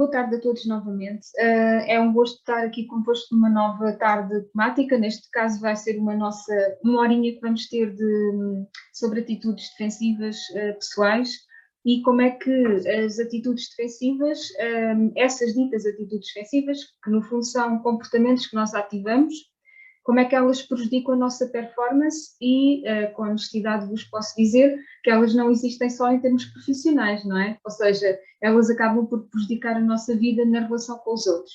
Boa tarde a todos novamente. É um gosto estar aqui convosco numa nova tarde temática. Neste caso vai ser uma horinha que vamos ter sobre atitudes defensivas pessoais e como é que as atitudes defensivas, essas ditas atitudes defensivas, que no fundo são comportamentos que nós ativamos, como é que elas prejudicam a nossa performance e, com honestidade vos posso dizer que elas não existem só em termos profissionais, não é? Ou seja, elas acabam por prejudicar a nossa vida na relação com os outros.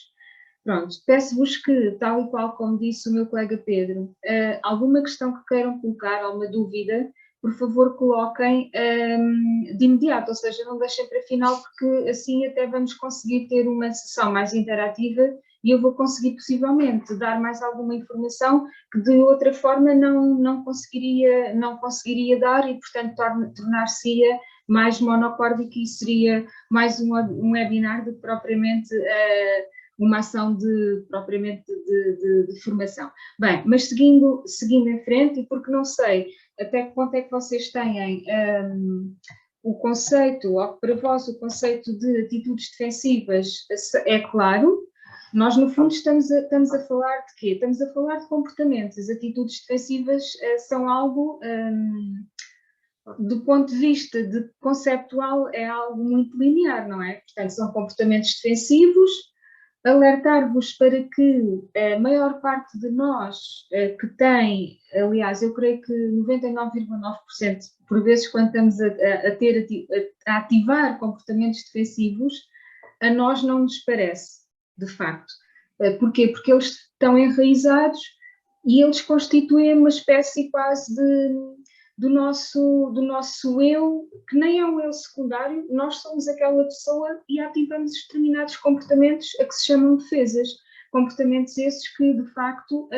Pronto, peço-vos que, tal e qual como disse o meu colega Pedro, alguma questão que queiram colocar, alguma dúvida, por favor coloquem de imediato, ou seja, não deixem para final, porque assim até vamos conseguir ter uma sessão mais interativa e eu vou conseguir possivelmente dar mais alguma informação que de outra forma não conseguiria dar e, portanto, tornar-se-ia mais monocórdico e seria mais um webinar do que propriamente uma ação propriamente de formação. Bem, mas seguindo em frente, e porque não sei até que ponto é que vocês têm o conceito, ou para vós o conceito de atitudes defensivas é claro. Nós, no fundo, estamos a falar de quê? Estamos a falar de comportamentos. As atitudes defensivas são algo, do ponto de vista conceptual, é algo muito linear, não é? Portanto, são comportamentos defensivos. Alertar-vos para que a maior parte de nós que tem, aliás, eu creio que 99,9%, por vezes, quando estamos a ativar comportamentos defensivos, a nós não nos parece, de facto. Porquê? Porque eles estão enraizados e eles constituem uma espécie quase do nosso eu, que nem é um eu secundário, nós somos aquela pessoa e ativamos determinados comportamentos a que se chamam defesas. Comportamentos esses que, de facto,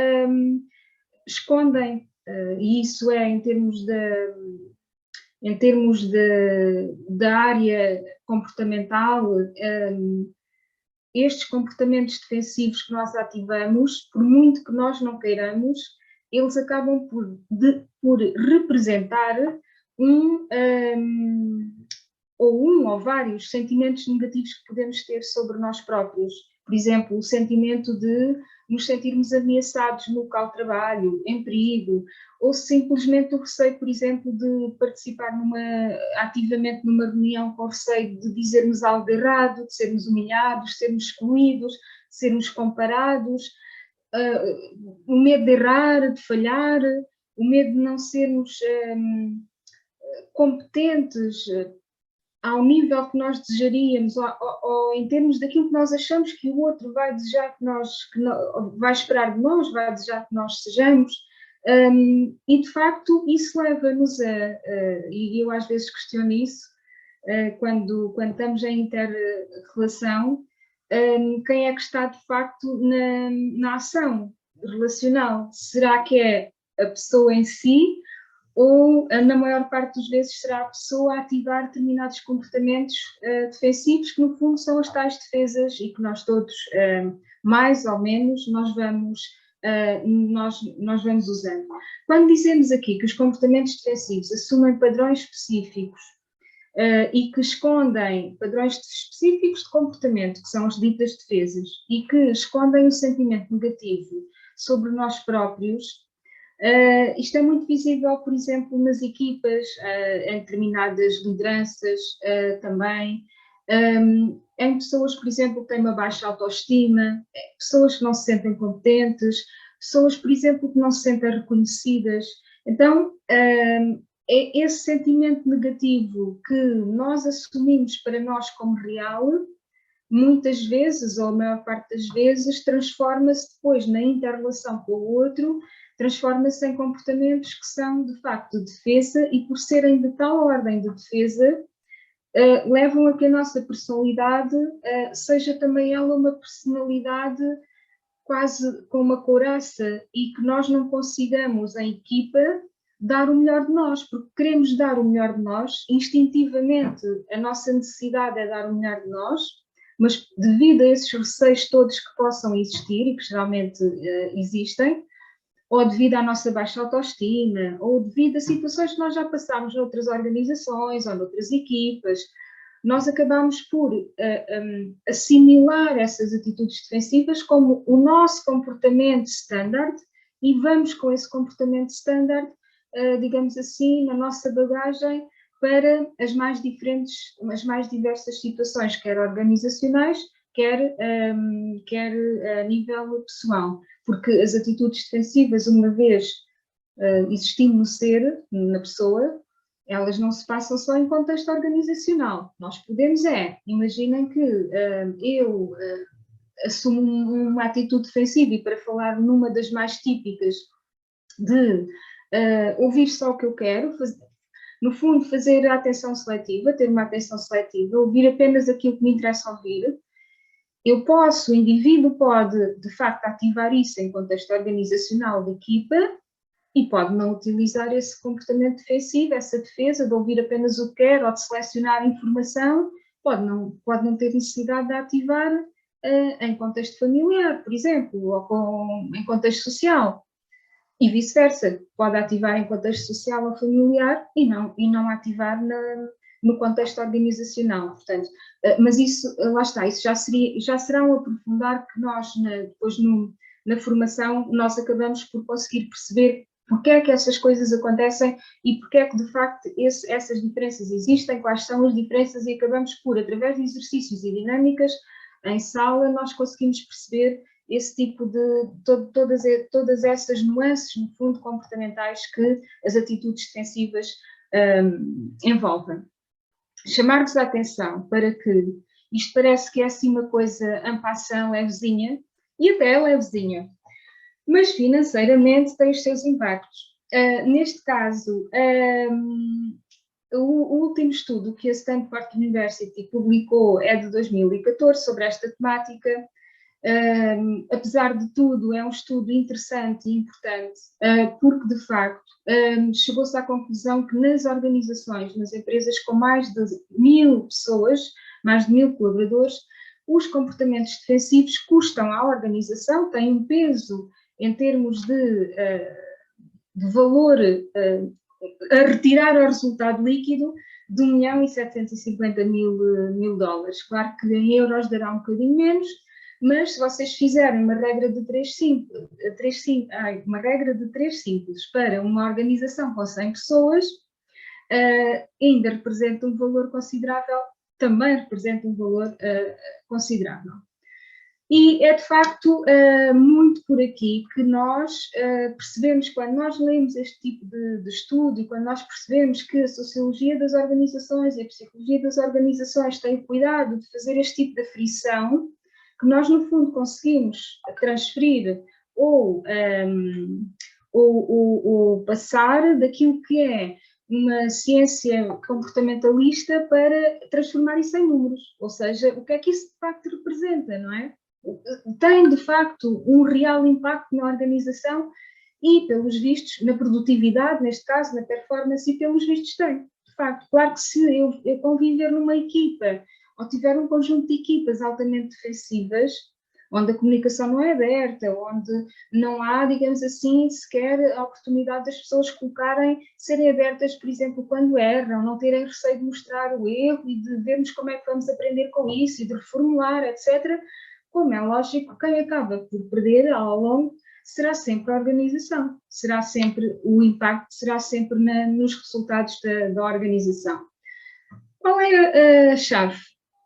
escondem, e isso é em termos da área comportamental, estes comportamentos defensivos que nós ativamos, por muito que nós não queiramos, eles acabam por representar um ou vários sentimentos negativos que podemos ter sobre nós próprios. Por exemplo, o sentimento de nos sentirmos ameaçados no local de trabalho, em perigo, ou simplesmente o receio, por exemplo, de participar ativamente numa reunião com receio de dizermos algo errado, de sermos humilhados, de sermos excluídos, de sermos comparados, o medo de errar, de falhar, o medo de não sermos competentes ao nível que nós desejaríamos, ou em termos daquilo que nós achamos que o outro vai desejar vai esperar de nós, vai desejar que nós sejamos, e de facto isso leva-nos e eu às vezes questiono isso, quando estamos em inter-relação, quem é que está de facto na ação relacional? Será que é a pessoa em si, ou na maior parte das vezes será a pessoa a ativar determinados comportamentos defensivos, que no fundo são as tais defesas e que nós todos, mais ou menos, nós vamos usando. Quando dizemos aqui que os comportamentos defensivos assumem padrões específicos e que escondem padrões específicos de comportamento, que são as ditas defesas, e que escondem o sentimento negativo sobre nós próprios, isto é muito visível, por exemplo, nas equipas, em determinadas lideranças também, em pessoas, por exemplo, que têm uma baixa autoestima, pessoas que não se sentem competentes, pessoas, por exemplo, que não se sentem reconhecidas. Então, é esse sentimento negativo que nós assumimos para nós como real, muitas vezes, ou a maior parte das vezes, transforma-se depois na inter-relação com o outro, transforma-se em comportamentos que são, de facto, de defesa e, por serem de tal ordem de defesa, levam a que a nossa personalidade seja também ela uma personalidade quase com uma couraça e que nós não consigamos, em equipa, dar o melhor de nós, porque queremos dar o melhor de nós, instintivamente a nossa necessidade é dar o melhor de nós, mas devido a esses receios todos que possam existir e que geralmente existem, ou devido à nossa baixa autoestima, ou devido a situações que nós já passámos noutras organizações ou noutras equipas, nós acabamos por assimilar essas atitudes defensivas como o nosso comportamento standard e vamos com esse comportamento standard, digamos assim, na nossa bagagem para as mais diversas situações, quer organizacionais, quer a nível pessoal. Porque as atitudes defensivas, uma vez existindo no ser, na pessoa, elas não se passam só em contexto organizacional. Nós podemos imaginem que eu assumo uma atitude defensiva, e para falar numa das mais típicas, de ouvir só o que eu quero, no fundo fazer a atenção seletiva, ter uma atenção seletiva, ouvir apenas aquilo que me interessa ouvir. O indivíduo pode, de facto, ativar isso em contexto organizacional de equipa, e pode não utilizar esse comportamento defensivo, essa defesa de ouvir apenas o que quer ou de selecionar informação, pode não ter necessidade de ativar em contexto familiar, por exemplo, ou em contexto social. E vice-versa, pode ativar em contexto social ou familiar e não ativar no contexto organizacional. Portanto, mas isso, lá está, isso já será um aprofundar que nós, depois na formação, nós acabamos por conseguir perceber porque é que essas coisas acontecem e porque é que, de facto, essas diferenças existem, quais são as diferenças, e acabamos por, através de exercícios e dinâmicas, em sala, nós conseguimos perceber esse tipo de, todas essas nuances, no fundo, comportamentais que as atitudes defensivas envolvem. Chamar-vos a atenção para que isto parece que é assim uma coisa en passant, levezinha, e até é levezinha, mas financeiramente tem os seus impactos. Neste caso, o último estudo que a Stanford University publicou é de 2014 sobre esta temática. Apesar de tudo, é um estudo interessante e importante, porque, de facto, chegou-se à conclusão que nas organizações, nas empresas com mais de 1000 pessoas, mais de 1000 colaboradores, os comportamentos defensivos custam à organização, têm um peso em termos de valor a retirar ao resultado líquido de 1.750.000 dólares. Claro que em euros dará um bocadinho menos, mas se vocês fizerem uma regra de 3 simples para uma organização com 100 pessoas, ainda representa um valor considerável, também representa um valor considerável. E é de facto muito por aqui que nós percebemos, quando nós lemos este tipo de estudo e quando nós percebemos que a sociologia das organizações e a psicologia das organizações têm cuidado de fazer este tipo de aferição, que nós no fundo conseguimos transferir ou passar daquilo que é uma ciência comportamentalista para transformar isso em números, ou seja, o que é que isso de facto representa, não é? Tem, de facto, um real impacto na organização e, pelos vistos, na produtividade, neste caso, na performance, e pelos vistos tem. De facto, claro que se eu conviver numa equipa ou tiver um conjunto de equipas altamente defensivas, onde a comunicação não é aberta, onde não há, digamos assim, sequer a oportunidade das pessoas serem abertas, por exemplo, quando erram, não terem receio de mostrar o erro e de vermos como é que vamos aprender com isso e de reformular, etc., como é lógico, quem acaba por perder ao longo será sempre a organização, será sempre o impacto, será sempre nos resultados da organização. Qual é a chave,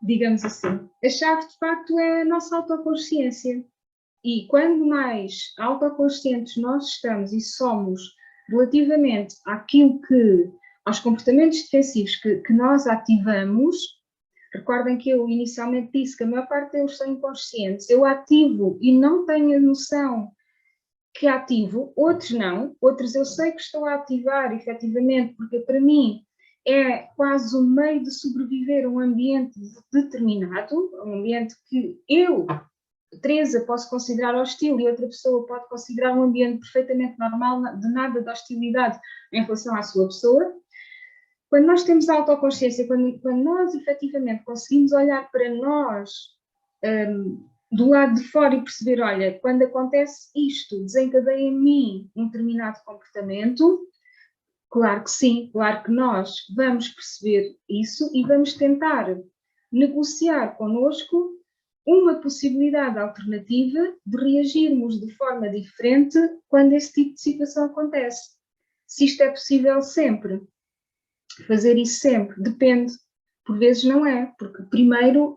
digamos assim? A chave, de facto, é a nossa autoconsciência. E quando mais autoconscientes nós estamos e somos relativamente aos comportamentos defensivos que nós ativamos. Recordem que eu inicialmente disse que a maior parte deles são inconscientes. Eu ativo e não tenho a noção que ativo, outros não, outros eu sei que estou a ativar efetivamente, porque para mim é quase um meio de sobreviver a um ambiente determinado, um ambiente que eu, Teresa, posso considerar hostil e outra pessoa pode considerar um ambiente perfeitamente normal, de nada de hostilidade em relação à sua pessoa. Quando nós temos a autoconsciência, quando nós efetivamente conseguimos olhar para nós do lado de fora e perceber, olha, quando acontece isto, desencadeia em mim um determinado comportamento, claro que sim, claro que nós vamos perceber isso e vamos tentar negociar connosco uma possibilidade alternativa de reagirmos de forma diferente quando esse tipo de situação acontece. Se isto é possível sempre, fazer isso sempre, depende. Por vezes não é, porque primeiro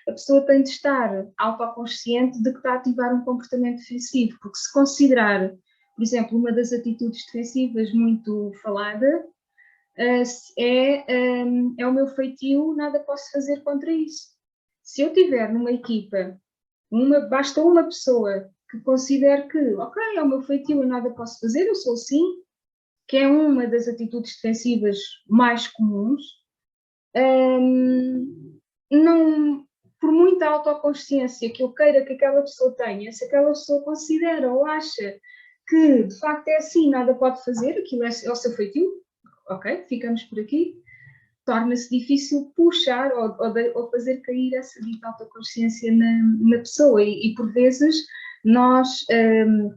a pessoa tem de estar autoconsciente de que está a ativar um comportamento defensivo, porque se considerar, por exemplo, uma das atitudes defensivas muito falada, é o meu feitio, nada posso fazer contra isso. Se eu tiver numa equipa, basta uma pessoa que considere que, ok, é o meu feitio, eu nada posso fazer, eu sou assim, que é uma das atitudes defensivas mais comuns, não, por muita autoconsciência que eu queira que aquela pessoa tenha, se aquela pessoa considera ou acha que de facto é assim, nada pode fazer, aquilo é o seu feitio, ok, ficamos por aqui, torna-se difícil puxar ou fazer cair essa dita autoconsciência na pessoa e por vezes nós,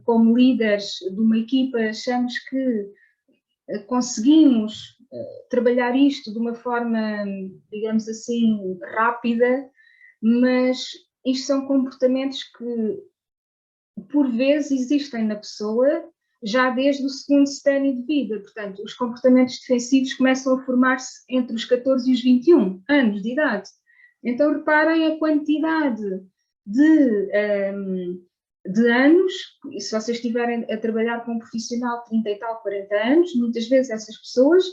como líderes de uma equipa, achamos que conseguimos trabalhar isto de uma forma, digamos assim, rápida, mas isto são comportamentos que por vezes existem na pessoa já desde o segundo stênio de vida. Portanto, os comportamentos defensivos começam a formar-se entre os 14 e os 21 anos de idade. Então, reparem a quantidade de anos, e se vocês estiverem a trabalhar com um profissional de 30 e tal, 40 anos, muitas vezes essas pessoas,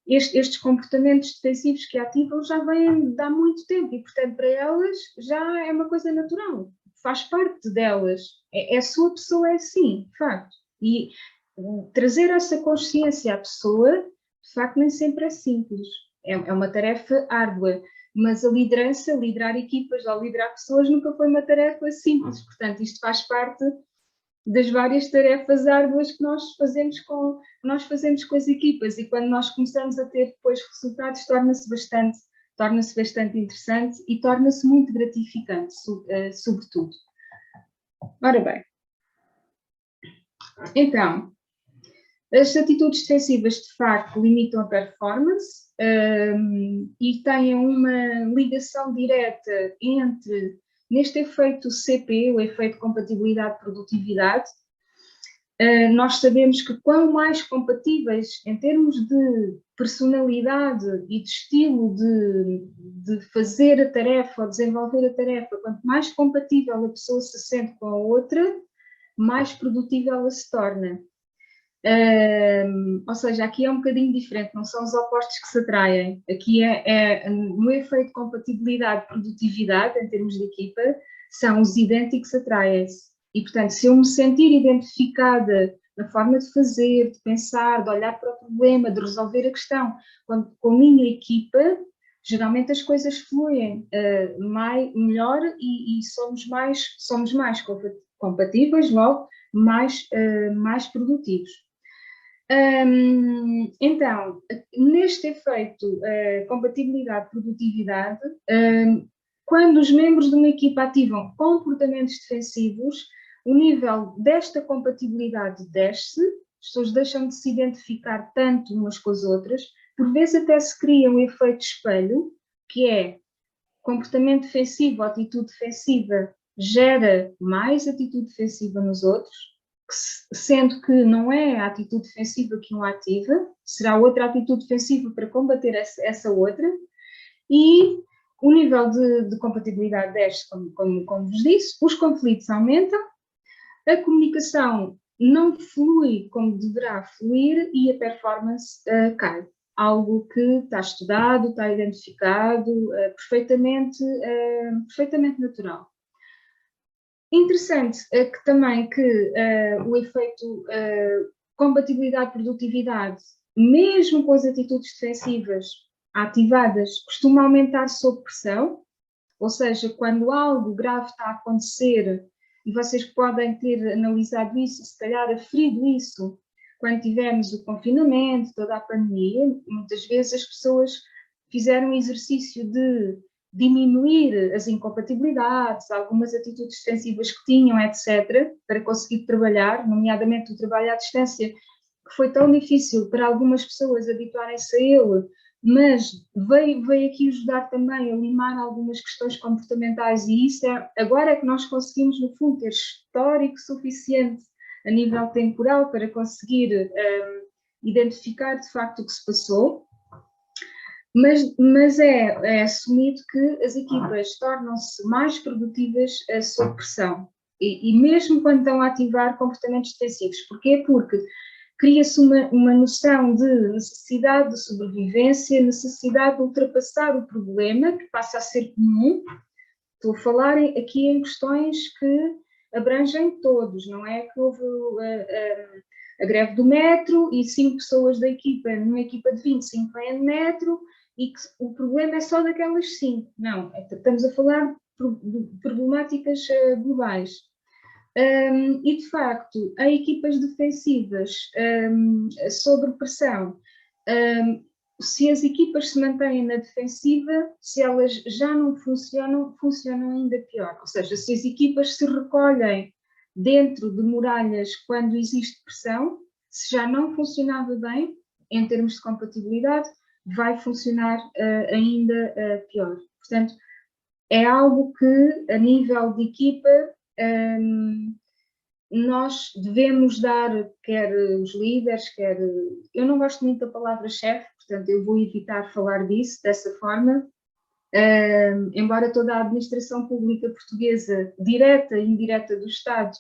estes comportamentos defensivos que ativam já vêm de há muito tempo e, portanto, para elas já é uma coisa natural, faz parte delas, é a sua pessoa, é assim, de facto. E trazer essa consciência à pessoa, de facto, nem sempre é simples. É uma tarefa árdua, mas a liderança, liderar equipas ou liderar pessoas nunca foi uma tarefa simples. Portanto, isto faz parte das várias tarefas árduas que nós fazemos com as equipas e quando nós começamos a ter depois resultados torna-se bastante interessante e torna-se muito gratificante, sobretudo. Ora bem, então, as atitudes defensivas de facto limitam a performance e têm uma ligação direta neste efeito CP, o efeito compatibilidade-produtividade. Nós sabemos que quanto mais compatíveis em termos de personalidade e de estilo de fazer a tarefa ou desenvolver a tarefa, quanto mais compatível a pessoa se sente com a outra, mais produtiva ela se torna. Ou seja, aqui é um bocadinho diferente, não são os opostos que se atraem. Aqui no efeito compatibilidade-produtividade, em termos de equipa, são os idênticos atraem-se. E, portanto, se eu me sentir identificada na forma de fazer, de pensar, de olhar para o problema, de resolver a questão com a minha equipa, geralmente as coisas fluem melhor e somos mais compatíveis, logo mais produtivos. Então, neste efeito compatibilidade-produtividade, quando os membros de uma equipa ativam comportamentos defensivos, o nível desta compatibilidade desce, as pessoas deixam de se identificar tanto umas com as outras, por vezes até se cria um efeito espelho, que é comportamento defensivo, atitude defensiva gera mais atitude defensiva nos outros, sendo que não é a atitude defensiva que um ativa, será outra atitude defensiva para combater essa outra, e o nível de compatibilidade desce, como vos disse, os conflitos aumentam, a comunicação não flui como deverá fluir e a performance cai. Algo que está estudado, está identificado, perfeitamente natural. Interessante que também o efeito compatibilidade-produtividade, mesmo com as atitudes defensivas ativadas, costuma aumentar sob pressão, ou seja, quando algo grave está a acontecer, e vocês podem ter analisado isso, se calhar aferido isso, quando tivemos o confinamento, toda a pandemia, muitas vezes as pessoas fizeram um exercício de diminuir as incompatibilidades, algumas atitudes defensivas que tinham, etc., para conseguir trabalhar, nomeadamente o trabalho à distância, que foi tão difícil para algumas pessoas habituarem-se a ele, mas veio aqui ajudar também a limar algumas questões comportamentais e isso agora é que nós conseguimos, no fundo, ter histórico suficiente a nível temporal para conseguir identificar de facto o que se passou, mas é assumido que as equipas tornam-se mais produtivas sob pressão e mesmo quando estão a ativar comportamentos defensivos. Porquê? Porque cria-se uma noção de necessidade de sobrevivência, necessidade de ultrapassar o problema, que passa a ser comum. Estou a falar aqui em questões que abrangem todos, não é que houve a greve do metro e 5 pessoas da equipa, numa equipa de 25 vêm de metro e que o problema é só daquelas 5. Não, estamos a falar de problemáticas globais. E, de facto, em equipas defensivas sob pressão, se as equipas se mantêm na defensiva, se elas já não funcionam, funcionam ainda pior. Ou seja, se as equipas se recolhem dentro de muralhas quando existe pressão, se já não funcionava bem, em termos de compatibilidade, vai funcionar ainda pior. Portanto, é algo que, a nível de equipa, nós devemos dar, quer os líderes, quer... Eu não gosto muito da palavra chefe, portanto eu vou evitar falar disso dessa forma, embora toda a administração pública portuguesa, direta e indireta do Estado,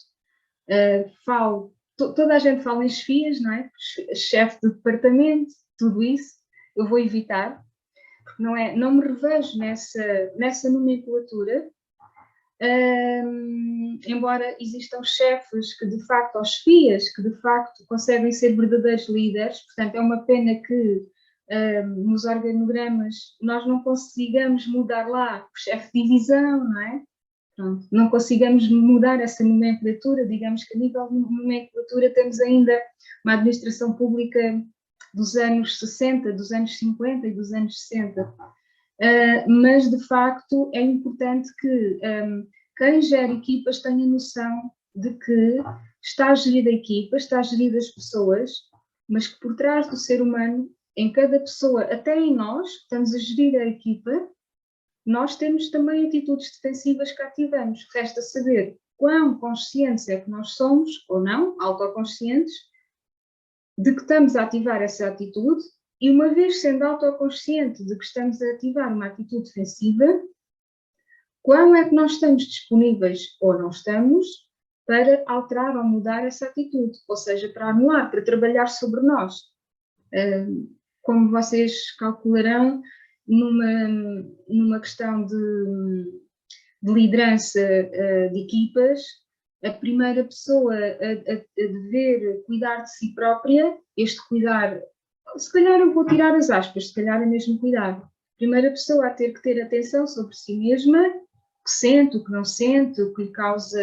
fale, toda a gente fala em chefias, não é? Chefe de departamento, tudo isso, eu vou evitar, porque não me revejo nessa nomenclatura. Embora existam chefes que de facto, ou chefias que de facto conseguem ser verdadeiros líderes, portanto é uma pena que nos organogramas nós não consigamos mudar lá o chefe de divisão, não é? Pronto, não consigamos mudar essa nomenclatura, digamos que a nível de nomenclatura temos ainda uma administração pública dos anos 60, dos anos 50 e dos anos 60. Mas, de facto, é importante que quem gera equipas tenha noção de que está a gerir a equipa, está a gerir as pessoas, mas que por trás do ser humano, em cada pessoa, até em nós, que estamos a gerir a equipa, nós temos também atitudes defensivas que ativamos. Resta saber quão conscientes é que nós somos, ou não, autoconscientes, de que estamos a ativar essa atitude. E uma vez sendo autoconsciente de que estamos a ativar uma atitude defensiva, quão é que nós estamos disponíveis ou não estamos para alterar ou mudar essa atitude, ou seja, para anular, para trabalhar sobre nós. Como vocês calcularão, numa questão de liderança de equipas, a primeira pessoa a dever cuidar de si própria, este cuidar... Se calhar eu vou tirar as aspas, se calhar é mesmo cuidar. Primeira pessoa a ter que ter atenção sobre si mesma, o que sente, o que não sente, o que lhe causa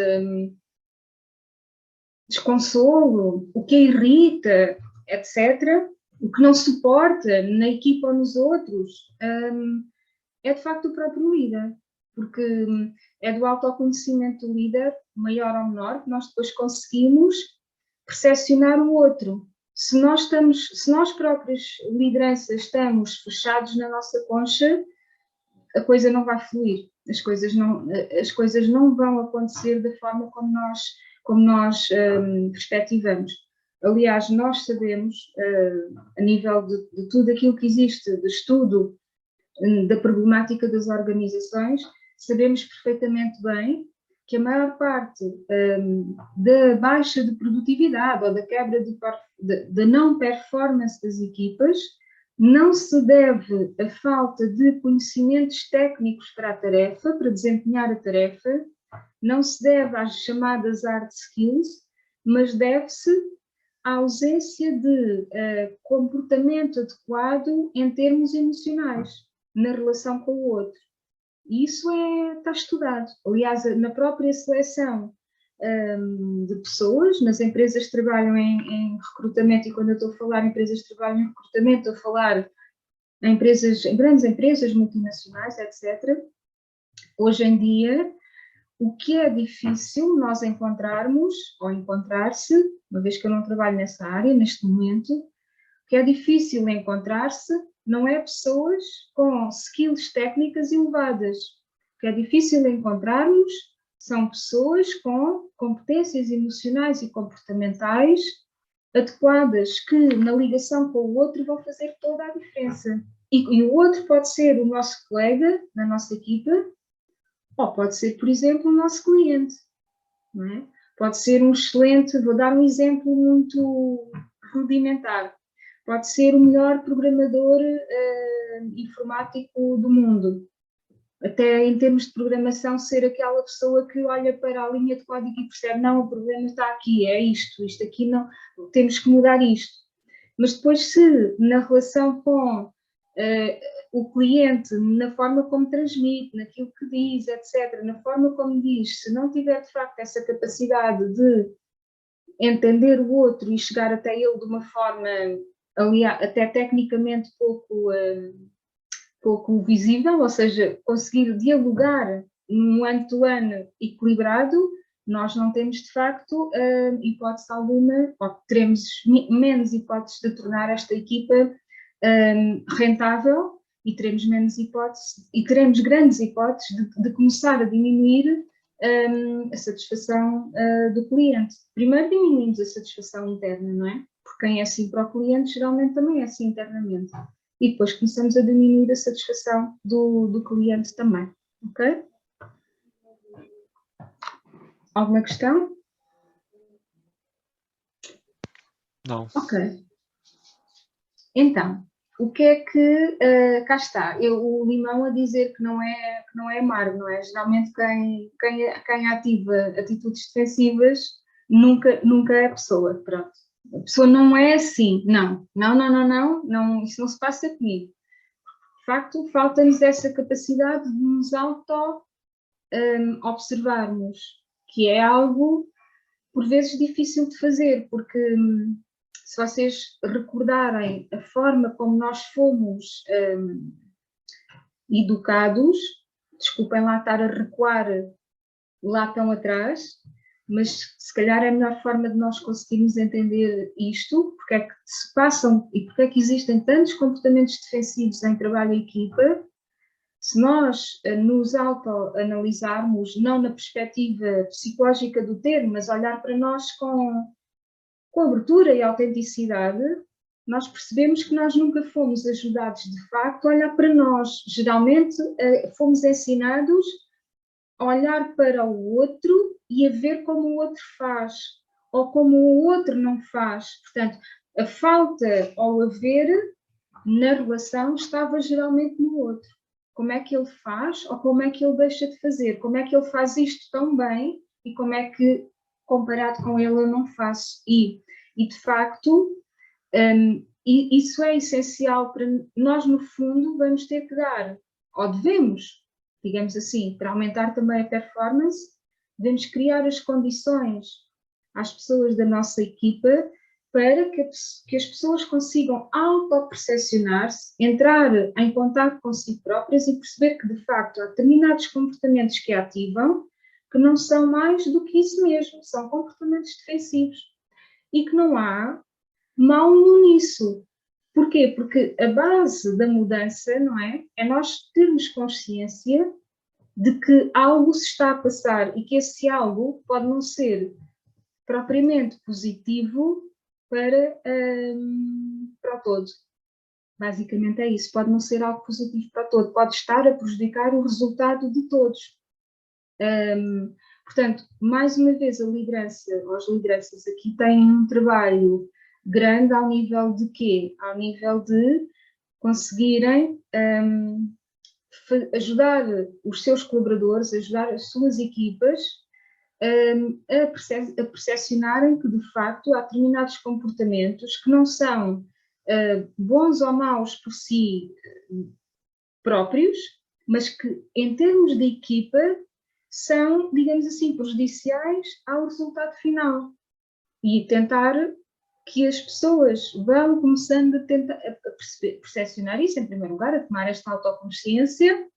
desconsolo, o que a irrita, etc. O que não suporta na equipa ou nos outros, é de facto o próprio líder. Porque é do autoconhecimento do líder, maior ou menor, que nós depois conseguimos percepcionar o outro. Se nós próprios, lideranças, estamos fechados na nossa concha, a coisa não vai fluir, as coisas não vão acontecer da forma como nós perspectivamos. Aliás, nós sabemos, a nível de tudo aquilo que existe, de estudo da problemática das organizações, sabemos perfeitamente bem que a maior parte da baixa de produtividade ou da quebra da não performance das equipas não se deve à falta de conhecimentos técnicos para a tarefa, para desempenhar a tarefa, não se deve às chamadas hard skills, mas deve-se à ausência de comportamento adequado em termos emocionais, na relação com o outro. E isso está estudado. Aliás, na própria seleção de pessoas, nas empresas que trabalham em recrutamento, e quando eu estou a falar em empresas que trabalham em recrutamento, estou a falar em grandes empresas multinacionais, etc. Hoje em dia, o que é difícil nós encontrarmos, ou encontrar-se, uma vez que eu não trabalho nessa área neste momento, o que é difícil encontrar-se não é pessoas com skills técnicas elevadas. O que é difícil encontrarmos são pessoas com competências emocionais e comportamentais adequadas, que na ligação com o outro vão fazer toda a diferença. E o outro pode ser o nosso colega na nossa equipa, ou pode ser, por exemplo, o nosso cliente. Não é? Pode ser um excelente, vou dar um exemplo muito rudimentar, pode ser o melhor programador informático do mundo. Até em termos de programação, ser aquela pessoa que olha para a linha de código e percebe, não, o problema está aqui, é isto aqui não, temos que mudar isto. Mas depois, se na relação com o cliente, na forma como transmite, naquilo que diz, etc., na forma como diz, se não tiver de facto essa capacidade de entender o outro e chegar até ele de uma forma, aliás, até tecnicamente pouco visível, ou seja, conseguir dialogar num one-to-one equilibrado, nós não temos de facto hipótese alguma, ou teremos menos hipóteses de tornar esta equipa rentável e teremos menos hipóteses e teremos grandes hipóteses de começar a diminuir a satisfação do cliente. Primeiro diminuímos a satisfação interna, não é? Porque quem é assim para o cliente geralmente também é assim internamente. E depois começamos a diminuir a satisfação do cliente também, ok? Alguma questão? Não. Ok. Então, o que é que, cá está, o limão a dizer que não é amargo, não é? Geralmente quem ativa atitudes defensivas nunca é a pessoa, pronto. A pessoa não é assim, não, isso não se passa comigo. De facto, falta-nos essa capacidade de nos auto-observarmos, que é algo, por vezes, difícil de fazer, porque se vocês recordarem a forma como nós fomos educados, desculpem lá estar a recuar lá tão atrás, mas se calhar é a melhor forma de nós conseguirmos entender isto, porque é que se passam e porque é que existem tantos comportamentos defensivos em trabalho em equipa. Se nós nos autoanalisarmos, não na perspectiva psicológica do termo, mas olhar para nós com abertura e autenticidade, nós percebemos que nós nunca fomos ajudados de facto a olhar para nós. Geralmente fomos ensinados a olhar para o outro e a ver como o outro faz, ou como o outro não faz. Portanto, a falta ou a ver na relação estava geralmente no outro. Como é que ele faz ou como é que ele deixa de fazer? Como é que ele faz isto tão bem e como é que, comparado com ele, eu não faço? E de facto, isso é essencial para nós, no fundo, vamos ter que dar, ou devemos, digamos assim, para aumentar também a performance, devemos criar as condições às pessoas da nossa equipa para que as pessoas consigam autopercepcionar-se, entrar em contato consigo próprias e perceber que, de facto, há determinados comportamentos que ativam que não são mais do que isso mesmo, são comportamentos defensivos. E que não há mal nenhum nisso. Porquê? Porque a base da mudança, não é? É nós termos consciência de que algo se está a passar e que esse algo pode não ser propriamente positivo para o todo. Basicamente é isso, pode não ser algo positivo para o todo, pode estar a prejudicar o resultado de todos. Portanto, mais uma vez, as lideranças aqui têm um trabalho grande ao nível de quê? Ao nível de conseguirem ajudar os seus colaboradores, ajudar as suas equipas a percepcionarem que, de facto, há determinados comportamentos que não são bons ou maus por si próprios, mas que, em termos de equipa, são, digamos assim, prejudiciais ao resultado final. E tentar que as pessoas vão começando a percepcionar isso, em primeiro lugar, a tomar esta autoconsciência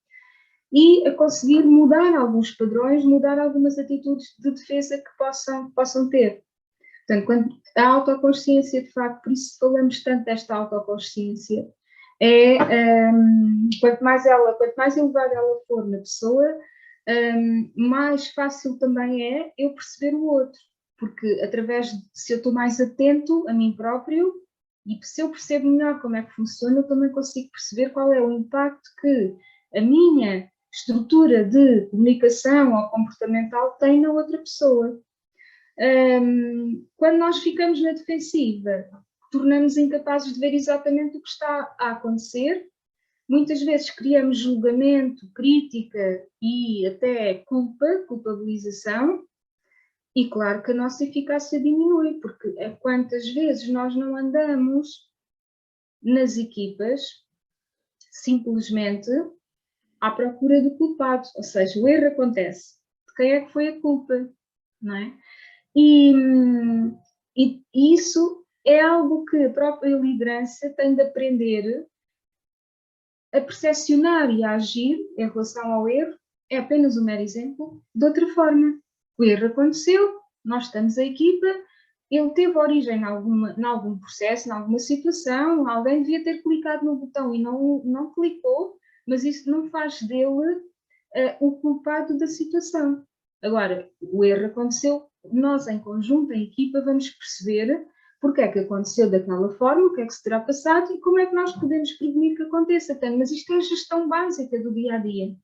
e a conseguir mudar alguns padrões, mudar algumas atitudes de defesa que possam ter. Portanto, quando a autoconsciência, de facto, por isso falamos tanto desta autoconsciência, Quanto mais elevada ela for na pessoa, mais fácil também é eu perceber o outro, porque se eu estou mais atento a mim próprio e se eu percebo melhor como é que funciona, eu também consigo perceber qual é o impacto que a minha estrutura de comunicação ou comportamental tem na outra pessoa. Quando nós ficamos na defensiva, tornamos incapazes de ver exatamente o que está a acontecer. Muitas vezes criamos julgamento, crítica e até culpabilização, e claro que a nossa eficácia diminui, porque é quantas vezes nós não andamos nas equipas simplesmente à procura do culpado, ou seja, o erro acontece, de quem é que foi a culpa, não é? E isso é algo que a própria liderança tem de aprender a percepcionar e a agir em relação ao erro. É apenas um mero exemplo, de outra forma. O erro aconteceu, nós estamos a equipa, ele teve origem em algum processo, em alguma situação, alguém devia ter clicado no botão e não clicou, mas isso não faz dele o culpado da situação. Agora, o erro aconteceu, nós em conjunto, em equipa, vamos perceber porque é que aconteceu daquela forma, o que é que se terá passado e como é que nós podemos prevenir que aconteça. Mas isto é a gestão básica do dia-a-dia,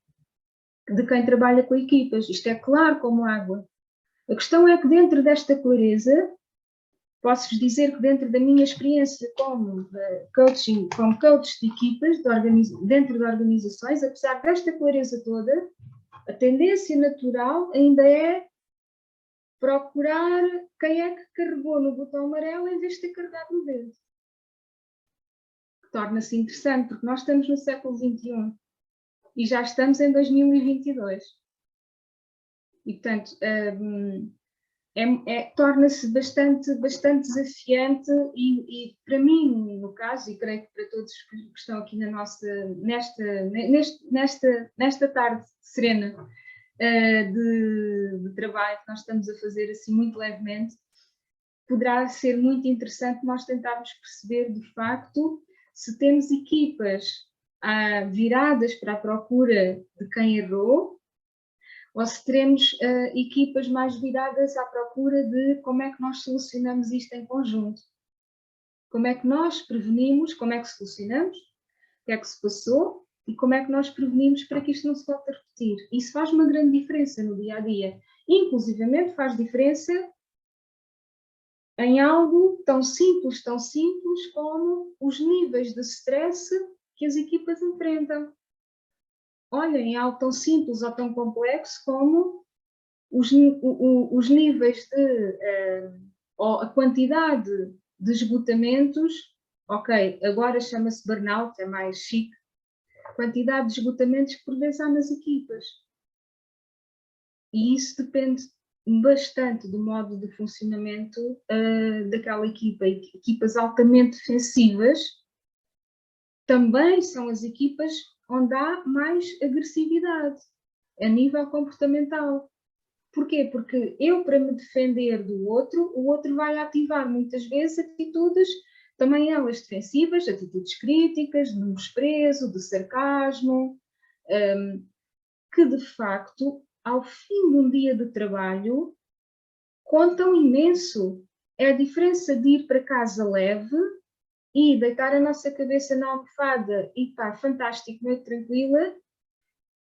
de quem trabalha com equipas. Isto é claro como água. A questão é que dentro desta clareza, posso-vos dizer que dentro da minha experiência como coach de equipas, dentro de organizações, apesar desta clareza toda, a tendência natural ainda é procurar quem é que carregou no botão amarelo em vez de ter carregado no verde. Torna-se interessante, porque nós estamos no século XXI e já estamos em 2022. E, portanto, torna-se bastante desafiante e para mim, no caso, e creio que para todos que estão aqui nesta tarde serena de trabalho que nós estamos a fazer assim muito levemente, poderá ser muito interessante nós tentarmos perceber de facto se temos equipas viradas para a procura de quem errou, ou se teremos equipas mais viradas à procura de como é que nós solucionamos isto em conjunto. Como é que nós prevenimos, como é que solucionamos, o que é que se passou e como é que nós prevenimos para que isto não se volte a repetir. Isso faz uma grande diferença no dia-a-dia. Inclusivamente faz diferença em algo tão simples como os níveis de stress que as equipas enfrentam. Olhem, algo tão simples ou tão complexo como os níveis ou a quantidade de esgotamentos, ok, agora chama-se burnout, é mais chique, quantidade de esgotamentos que por vezes há nas equipas. E isso depende bastante do modo de funcionamento daquela equipa. Equipas altamente defensivas também são as equipas onde há mais agressividade a nível comportamental. Porquê? Porque eu, para me defender do outro, o outro vai ativar muitas vezes atitudes, também elas defensivas, atitudes críticas, de desprezo, de sarcasmo, que de facto, ao fim de um dia de trabalho, contam imenso. É a diferença de ir para casa leve e deitar a nossa cabeça na almofada e estar fantástico, muito tranquila,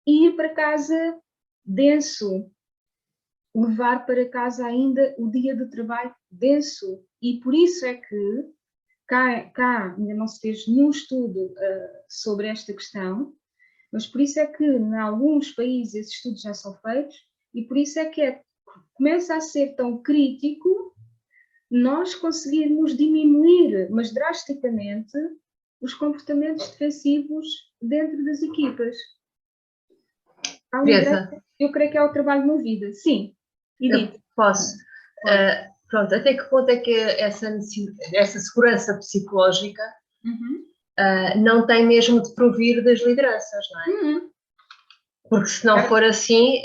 e ir para casa denso, levar para casa ainda o dia de trabalho denso. E por isso é que cá ainda não se fez nenhum estudo sobre esta questão, mas por isso é que em alguns países esses estudos já são feitos e por isso é que começa a ser tão crítico nós conseguirmos diminuir, mas drasticamente, os comportamentos defensivos dentro das equipas. Eu creio que é o trabalho na vida. Sim, Edith. Posso. Pronto, até que ponto é que essa segurança psicológica não tem mesmo de provir das lideranças, não é? Porque se não for assim,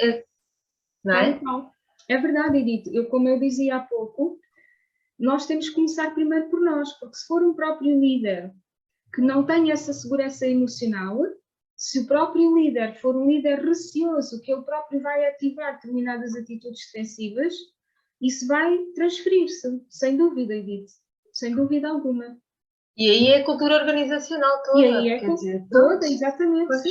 não é? É verdade, Edith. Como eu dizia há pouco, nós temos que começar primeiro por nós, porque se for um próprio líder que não tem essa segurança emocional, se o próprio líder for um líder receoso, que ele próprio vai ativar determinadas atitudes defensivas, isso vai transferir-se, sem dúvida, Edith, sem dúvida alguma. E aí é a cultura organizacional toda. E aí é a cultura toda, exatamente. Pois.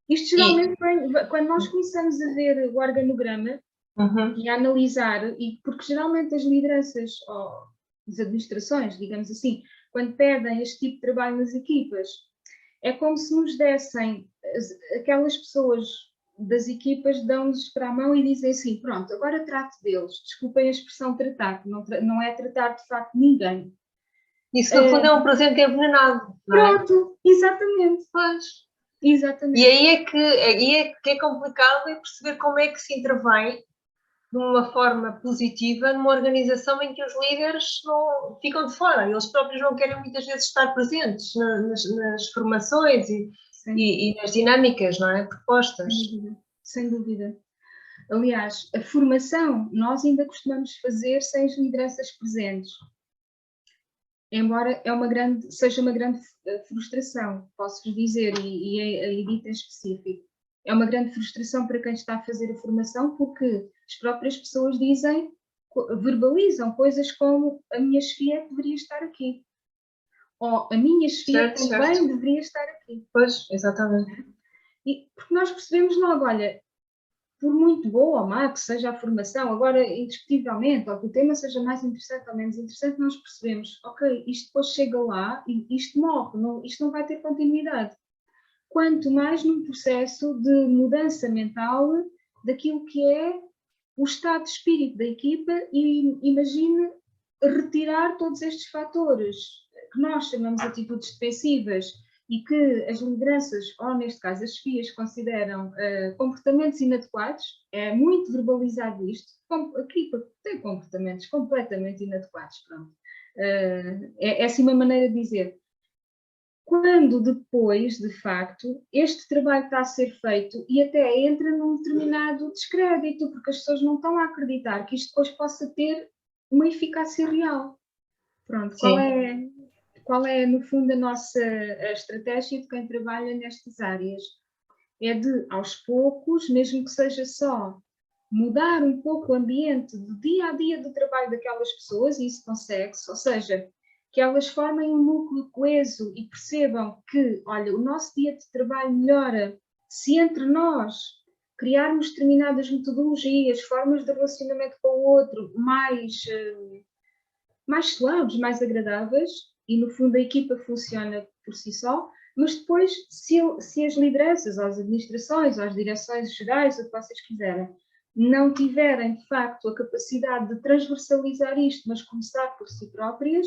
Isto geralmente vem, quando nós começamos a ver o organograma e a analisar, e porque geralmente as lideranças, ou as administrações, digamos assim, quando pedem este tipo de trabalho nas equipas, é como se nos dessem, aquelas pessoas das equipas dão-nos para a mão e dizem assim, pronto, agora trato deles, desculpem a expressão tratar, não é tratar de facto ninguém. Isso no fundo é um presente envenenado, não é? Pronto, exatamente. Pois. Exatamente. E aí é que é complicado é perceber como é que se intervém de uma forma positiva numa organização em que os líderes não ficam de fora, eles próprios não querem muitas vezes estar presentes nas formações e nas dinâmicas, não é? Propostas. Sem dúvida. Sem dúvida. Aliás, a formação nós ainda costumamos fazer sem as lideranças presentes. Embora seja uma grande frustração, posso-vos dizer, e a Edith em específico. É uma grande frustração para quem está a fazer a formação, porque as próprias pessoas verbalizam coisas como a minha chefia deveria estar aqui. Ou a minha chefia também deveria estar aqui. Pois, exatamente. E, porque nós percebemos logo, olha, por muito boa ou má que seja a formação, agora indiscutivelmente, ou que o tema seja mais interessante ou menos interessante, nós percebemos, ok, isto depois chega lá e isto morre, isto não vai ter continuidade. Quanto mais num processo de mudança mental daquilo que é o estado de espírito da equipa e imagine retirar todos estes fatores que nós chamamos de atitudes defensivas e que as lideranças, ou neste caso as chefias, consideram comportamentos inadequados, é muito verbalizado isto, a equipa tem comportamentos completamente inadequados, pronto. É assim uma maneira de dizer. Quando depois, de facto, este trabalho está a ser feito e até entra num determinado descrédito, porque as pessoas não estão a acreditar que isto depois possa ter uma eficácia real. Pronto, qual é no fundo a nossa estratégia de quem trabalha nestas áreas? É de, aos poucos, mesmo que seja só mudar um pouco o ambiente do dia a dia do trabalho daquelas pessoas, e isso consegue-se, ou seja, que elas formem um núcleo coeso e percebam que, olha, o nosso dia de trabalho melhora se entre nós criarmos determinadas metodologias, formas de relacionamento com o outro mais suaves, mais agradáveis, e no fundo a equipa funciona por si só, mas depois, se as lideranças, ou as administrações, ou as direções gerais, o que vocês quiserem, não tiverem de facto a capacidade de transversalizar isto, mas começar por si próprias,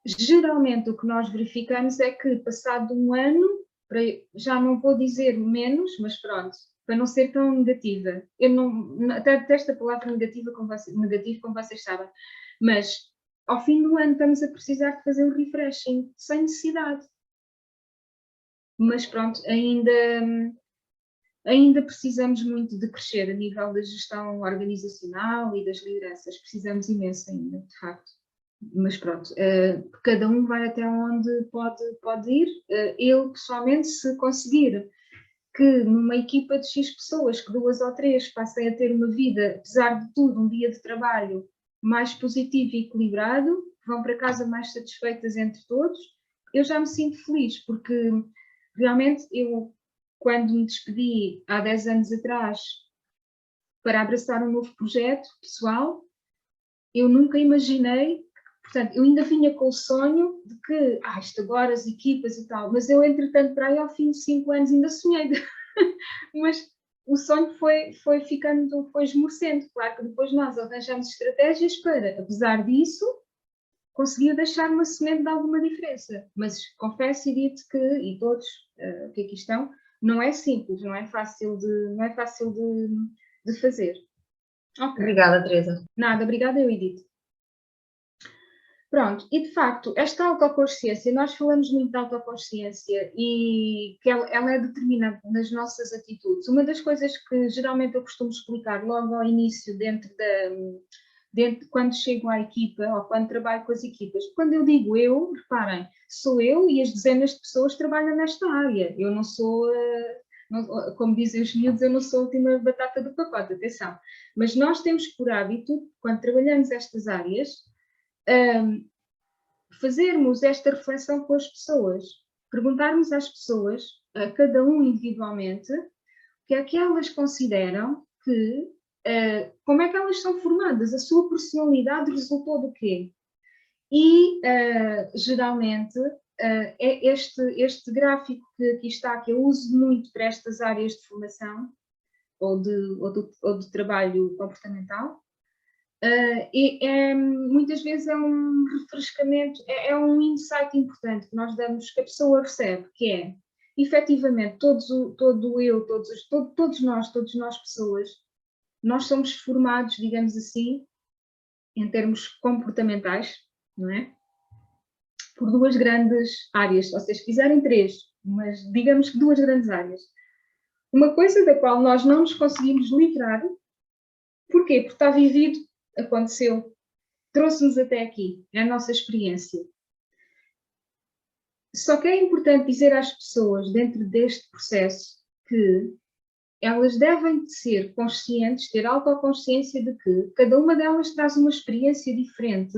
geralmente o que nós verificamos é que, passado um ano, já não vou dizer menos, mas pronto, para não ser tão negativa, eu até detesto a palavra negativo como vocês sabem, mas ao fim do ano estamos a precisar de fazer um refreshing, sem necessidade. Mas pronto, ainda precisamos muito de crescer a nível da gestão organizacional e das lideranças, precisamos imenso ainda, de facto. Mas pronto, cada um vai até onde pode ir. Eu, pessoalmente, se conseguir que numa equipa de X pessoas, que 2 ou 3 passem a ter uma vida, apesar de tudo, um dia de trabalho mais positivo e equilibrado, vão para casa mais satisfeitas entre todos, eu já me sinto feliz, porque realmente eu, quando me despedi há 10 anos atrás para abraçar um novo projeto pessoal, eu nunca imaginei. Portanto, eu ainda vinha com o sonho de que, isto agora, as equipas e tal, mas eu, entretanto, para aí, ao fim de 5 anos, ainda sonhei. Mas o sonho foi esmorecendo. Claro que depois nós arranjamos estratégias para, apesar disso, conseguir deixar uma semente de alguma diferença. Mas confesso e digo que, e todos que aqui estão, não é simples, não é fácil de fazer. Okay. Obrigada, Teresa. Nada, obrigada, eu, Edith. Pronto, e de facto, esta autoconsciência, nós falamos muito de autoconsciência e que ela é determinante nas nossas atitudes. Uma das coisas que geralmente eu costumo explicar logo ao início dentro quando chego à equipa ou quando trabalho com as equipas. Quando eu digo eu, reparem, sou eu e as dezenas de pessoas que trabalham nesta área. Eu não sou, como dizem os miúdos, eu não sou a última batata do pacote, atenção. Mas nós temos por hábito, quando trabalhamos estas áreas, fazermos esta reflexão com as pessoas, perguntarmos às pessoas, a cada um individualmente, o que é que elas consideram que, como é que elas são formadas, a sua personalidade resultou do quê? E, geralmente, é este gráfico que aqui está, que eu uso muito para estas áreas de formação ou de trabalho comportamental, muitas vezes é um refrescamento, é um insight importante que nós damos, que a pessoa recebe, que é, efetivamente, todos nós pessoas, nós somos formados, digamos assim, em termos comportamentais, não é? Por duas grandes áreas, ou seja, se quiserem três, mas digamos que duas grandes áreas. Uma coisa da qual nós não nos conseguimos livrar, porquê? Porque está vivido, aconteceu, trouxe-nos até aqui, é a nossa experiência. Só que é importante dizer às pessoas, dentro deste processo, que elas devem ser conscientes, ter autoconsciência de que cada uma delas traz uma experiência diferente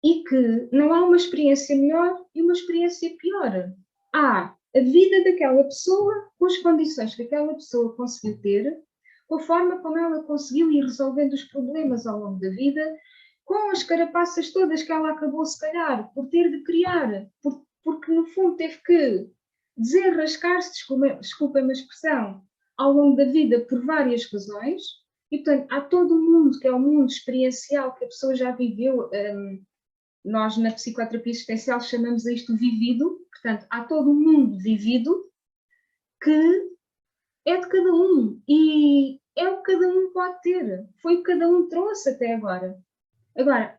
e que não há uma experiência melhor e uma experiência pior. Há a vida daquela pessoa, com as condições que aquela pessoa conseguiu ter, com a forma como ela conseguiu ir resolvendo os problemas ao longo da vida, com as carapaças todas que ela acabou, se calhar, por ter de criar, porque no fundo teve que desenrascar-se, desculpem-me a expressão, ao longo da vida por várias razões, e portanto há todo um mundo que é o mundo experiencial que a pessoa já viveu, nós na psicoterapia existencial chamamos a isto vivido, portanto há todo um mundo vivido que é de cada um e é o que cada um pode ter, foi o que cada um trouxe até agora. Agora,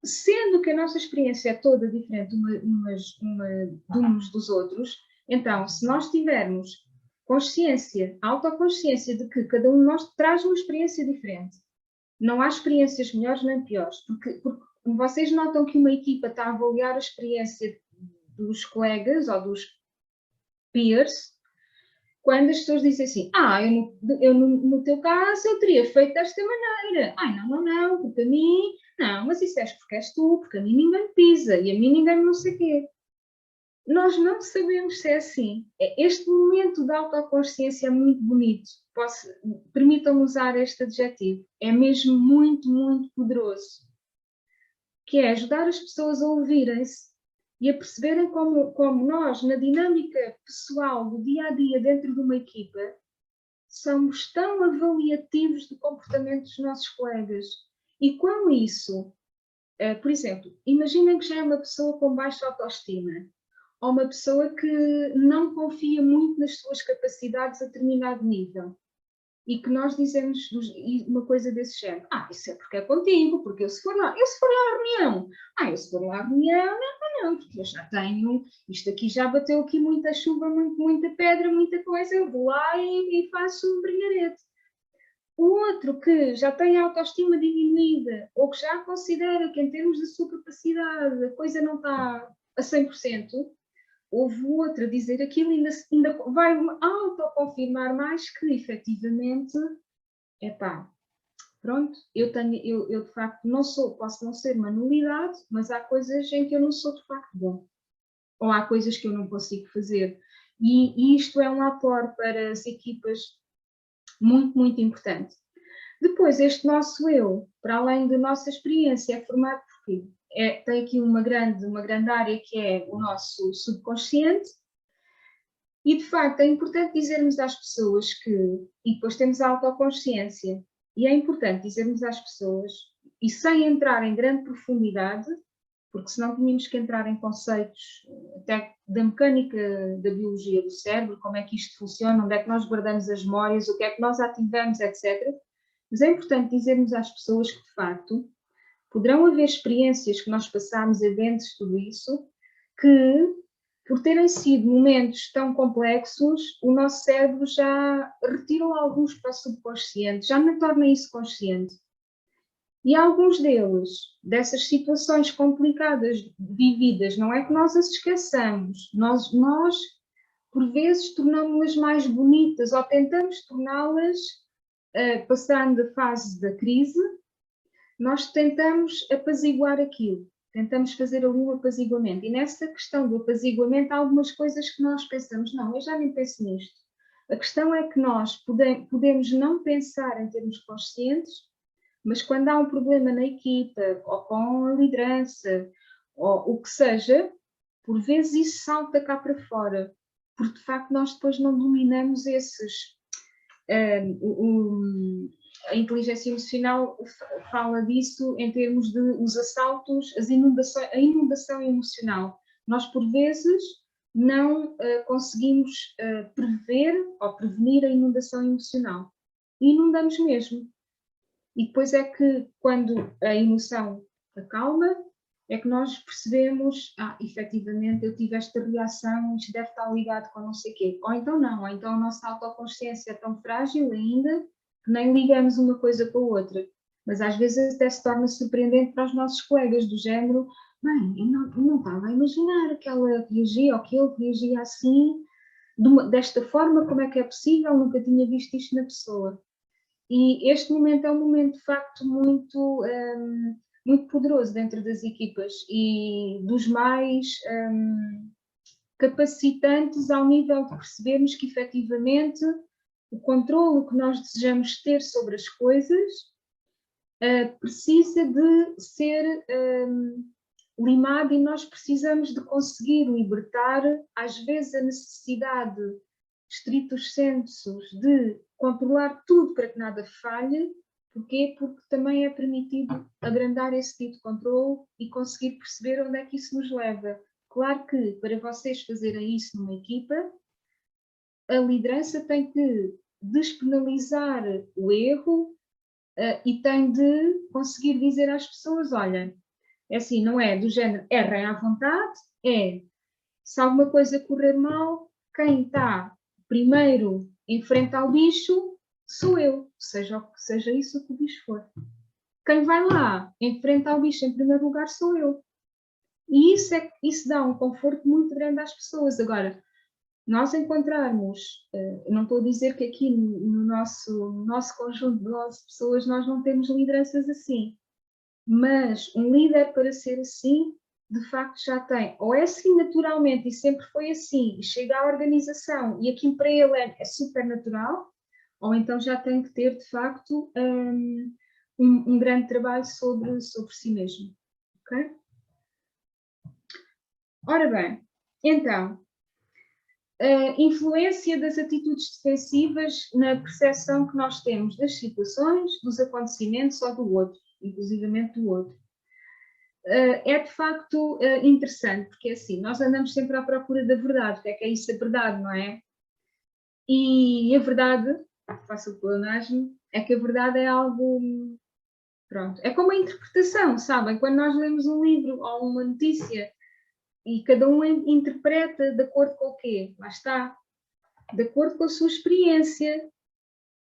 sendo que a nossa experiência é toda diferente de uns dos outros, então, se nós tivermos consciência, autoconsciência de que cada um de nós traz uma experiência diferente, não há experiências melhores nem piores, porque vocês notam que uma equipa está a avaliar a experiência dos colegas ou dos peers, quando as pessoas dizem assim, eu no teu caso eu teria feito desta maneira, não, porque a mim, não, mas isso és porque és tu, porque a mim ninguém me pisa e a mim ninguém me não sei o quê. Nós não sabemos se é assim. Este momento de autoconsciência é muito bonito. Permitam-me usar este adjetivo. É mesmo muito, muito poderoso. Que é ajudar as pessoas a ouvirem-se e a perceberem como nós, na dinâmica pessoal do dia-a-dia dentro de uma equipa, somos tão avaliativos do comportamento dos nossos colegas. E com isso, por exemplo, imaginem que já é uma pessoa com baixa autoestima, ou uma pessoa que não confia muito nas suas capacidades a determinado nível, e que nós dizemos uma coisa desse género, isso é porque é contigo, porque eu se for lá à reunião, não, porque eu já tenho, isto aqui já bateu aqui muita chuva, muita pedra, muita coisa, eu vou lá e faço um brilharete. O outro que já tem a autoestima diminuída, ou que já considera que em termos da sua capacidade a coisa não está a 100%, houve o outro a dizer aquilo e ainda vai autoconfirmar mais que efetivamente, pronto, eu de facto posso não ser uma nulidade, mas há coisas em que eu não sou de facto bom. Ou há coisas que eu não consigo fazer. E isto é um aporte para as equipas muito, muito importante. Depois, este nosso eu, para além da nossa experiência, é formado por quê? Tem aqui uma grande área que é o nosso subconsciente, e de facto é importante dizermos às pessoas que, e depois temos a autoconsciência, e é importante dizermos às pessoas, e sem entrar em grande profundidade, porque senão tínhamos que entrar em conceitos até da mecânica da biologia do cérebro, como é que isto funciona, onde é que nós guardamos as memórias, o que é que nós ativamos, etc. Mas é importante dizermos às pessoas que, de facto, poderão haver experiências que nós passamos, eventos, tudo isso, que, por terem sido momentos tão complexos, o nosso cérebro já retirou alguns para o subconsciente, já não torna isso consciente. E alguns deles, dessas situações complicadas vividas, não é que nós as esqueçamos, nós por vezes tornamos-las mais bonitas ou tentamos torná-las, passando a fase da crise, nós tentamos apaziguar aquilo, tentamos fazer ali um apaziguamento. E nessa questão do apaziguamento há algumas coisas que nós pensamos, não, eu já nem penso nisto. A questão é que nós podemos não pensar em termos conscientes, mas quando há um problema na equipa, ou com a liderança, ou o que seja, por vezes isso salta cá para fora, porque de facto nós depois não dominamos esses. A inteligência emocional fala disso em termos de os assaltos, a inundação emocional. Nós, por vezes, não conseguimos prever ou prevenir a inundação emocional. E inundamos mesmo. E depois é que, quando a emoção acalma, é que nós percebemos, efetivamente eu tive esta reação, isto deve estar ligado com não sei o quê. Ou então não, ou então a nossa autoconsciência é tão frágil ainda que nem ligamos uma coisa com a outra. Mas às vezes até se torna surpreendente para os nossos colegas, do género, bem, eu não estava a imaginar que ela reagia, ou que ele reagia assim, desta forma, como é que é possível? Nunca tinha visto isto na pessoa. E este momento é um momento, de facto, muito poderoso dentro das equipas e dos mais capacitantes ao nível de percebermos que, efetivamente, o controle que nós desejamos ter sobre as coisas precisa de ser limado e nós precisamos de conseguir libertar, às vezes, a necessidade, estritos sensos, de controlar tudo para que nada falhe. Porquê? Porque também é permitido agrandar esse tipo de controle e conseguir perceber onde é que isso nos leva. Claro que, para vocês fazerem isso numa equipa, a liderança tem que despenalizar o erro e tem de conseguir dizer às pessoas, olha, é assim, não é do género errem à vontade, é se alguma coisa correr mal, quem está primeiro em frente ao bicho sou eu, seja isso que o bicho for. Quem vai lá em frente ao bicho em primeiro lugar sou eu. E isso dá um conforto muito grande às pessoas. Agora, nós encontrarmos, não estou a dizer que aqui no nosso conjunto de 11 pessoas nós não temos lideranças assim, mas um líder para ser assim, de facto já tem, ou é assim naturalmente e sempre foi assim, e chega à organização e aquilo para ele é super natural, ou então já tem que ter de facto um grande trabalho sobre si mesmo. Ok? Ora bem, então, a influência das atitudes defensivas na percepção que nós temos das situações, dos acontecimentos ou do outro, inclusivamente do outro. É de facto interessante, porque assim, nós andamos sempre à procura da verdade, o que é isso a verdade, não é? E a verdade, faço o pleonasmo, é que a verdade é algo, pronto, é como a interpretação, sabem? Quando nós lemos um livro ou uma notícia e cada um interpreta de acordo com o quê? Lá está, de acordo com a sua experiência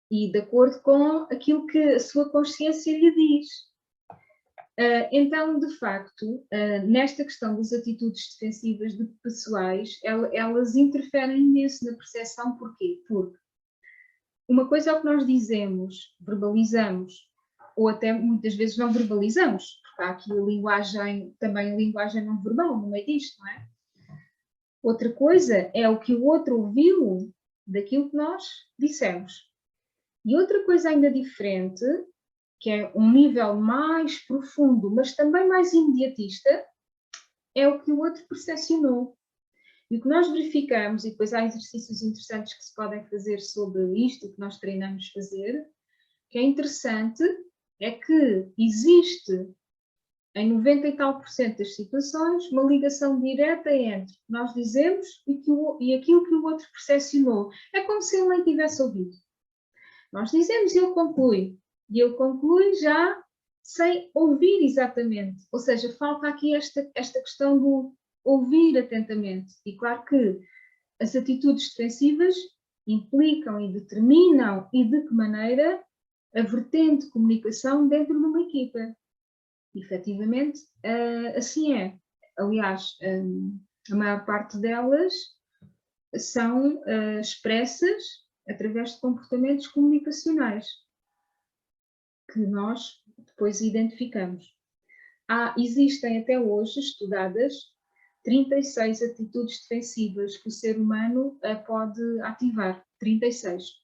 e de acordo com aquilo que a sua consciência lhe diz. Então, de facto, nesta questão das atitudes defensivas de pessoais, elas interferem imenso na percepção. Porquê? Porque uma coisa é o que nós dizemos, verbalizamos, ou até muitas vezes não verbalizamos, porque há aqui também a linguagem não verbal no meio disto, não é? Outra coisa é o que o outro ouviu daquilo que nós dissemos. E outra coisa ainda diferente, que é um nível mais profundo, mas também mais imediatista, é o que o outro percepcionou. E o que nós verificamos, e depois há exercícios interessantes que se podem fazer sobre isto, que nós treinamos fazer, que é interessante, é que existe, em 90 e tal % das situações, uma ligação direta entre o que nós dizemos e aquilo que o outro percepcionou. É como se ele nem tivesse ouvido. Nós dizemos e ele conclui. E ele conclui já sem ouvir exatamente. Ou seja, falta aqui esta questão do ouvir atentamente. E claro que as atitudes defensivas implicam e determinam e de que maneira a vertente de comunicação dentro de uma equipa. E, efetivamente, assim é. Aliás, a maior parte delas são expressas através de comportamentos comunicacionais que nós depois identificamos. Existem até hoje estudadas 36 atitudes defensivas que o ser humano pode ativar. 36.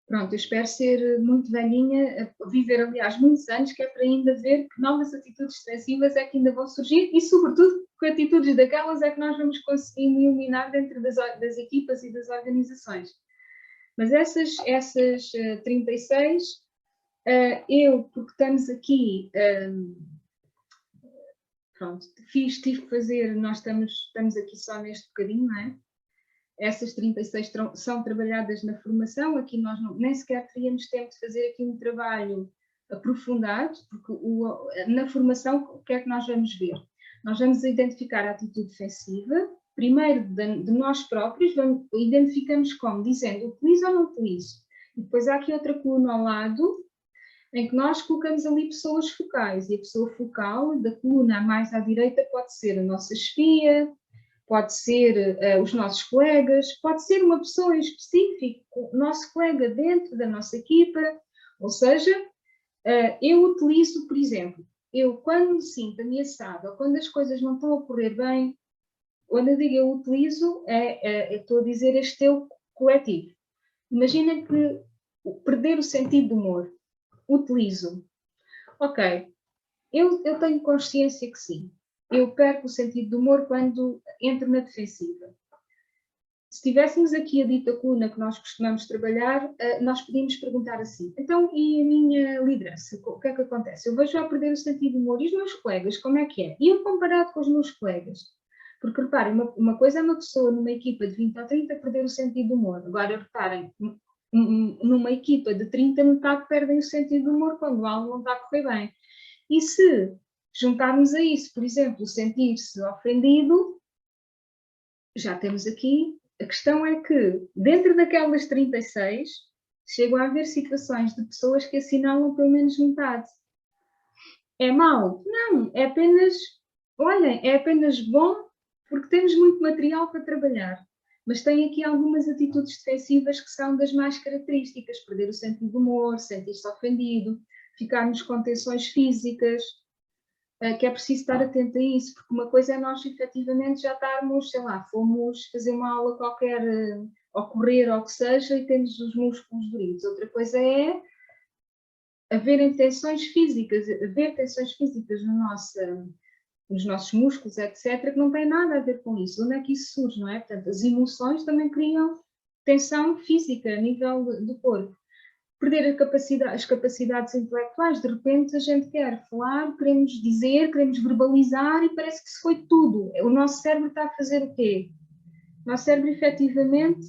Pronto, eu espero ser muito velhinha, viver, aliás, muitos anos, que é para ainda ver que novas atitudes defensivas é que ainda vão surgir e, sobretudo, que atitudes daquelas é que nós vamos conseguir eliminar dentro das equipas e das organizações. Mas essas 36, porque estamos aqui, pronto, tive que fazer, nós estamos aqui só neste bocadinho, não é? Essas 36 são trabalhadas na formação, aqui nós nem sequer teríamos tempo de fazer aqui um trabalho aprofundado, porque na formação o que é que nós vamos ver? Nós vamos identificar a atitude defensiva, primeiro de nós próprios, identificamos como, dizendo utilizo ou não utilizo. E depois há aqui outra coluna ao lado, em que nós colocamos ali pessoas focais, e a pessoa focal da coluna mais à direita pode ser a nossa chefia, pode ser os nossos colegas, pode ser uma pessoa em específico, o nosso colega dentro da nossa equipa, ou seja, eu utilizo, por exemplo, eu quando me sinto ameaçada ou quando as coisas não estão a correr bem, quando eu digo eu utilizo, eu estou a dizer este eu coletivo. Imagina que perder o sentido do humor, utilizo. Ok, eu tenho consciência que sim. Eu perco o sentido do humor quando entro na defensiva. Se tivéssemos aqui a dita coluna que nós costumamos trabalhar, nós podíamos perguntar assim, então, e a minha liderança? O que é que acontece? Eu vejo a perder o sentido do humor, e os meus colegas, como é que é? E eu comparado com os meus colegas? Porque, reparem, uma coisa é uma pessoa numa equipa de 20 ou 30 perder o sentido do humor. Agora, reparem, numa equipa de 30, metade perdem o sentido do humor quando algo não está a correr bem. E se juntarmos a isso, por exemplo, sentir-se ofendido, já temos aqui, a questão é que dentro daquelas 36, chegam a haver situações de pessoas que assinalam pelo menos metade. É mau? Não, é apenas, olhem, é apenas bom porque temos muito material para trabalhar. Mas tem aqui algumas atitudes defensivas que são das mais características. Perder o sentido do humor, sentir-se ofendido, ficarmos com tensões físicas, que é preciso estar atento a isso, porque uma coisa é nós efetivamente já estarmos, sei lá, fomos fazer uma aula qualquer, ou correr, ou o que seja, e temos os músculos doridos. Outra coisa é haver tensões físicas nos nossos músculos, etc., que não tem nada a ver com isso. Onde é que isso surge, não é? Portanto, as emoções também criam tensão física a nível do corpo. Perder as capacidades intelectuais, de repente a gente quer falar, queremos dizer, queremos verbalizar e parece que se foi tudo. O nosso cérebro está a fazer o quê? O nosso cérebro efetivamente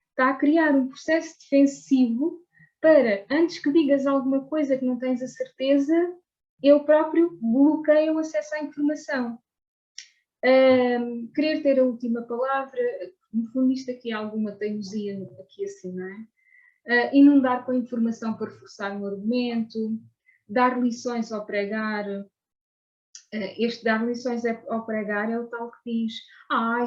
está a criar um processo defensivo para, antes que digas alguma coisa que não tens a certeza, eu próprio bloqueio o acesso à informação. Querer ter a última palavra, no fundo isto aqui é alguma teimosia, aqui assim, não é? Inundar com informação para reforçar um argumento, dar lições ao pregar. Este dar lições ao pregar é o tal que diz: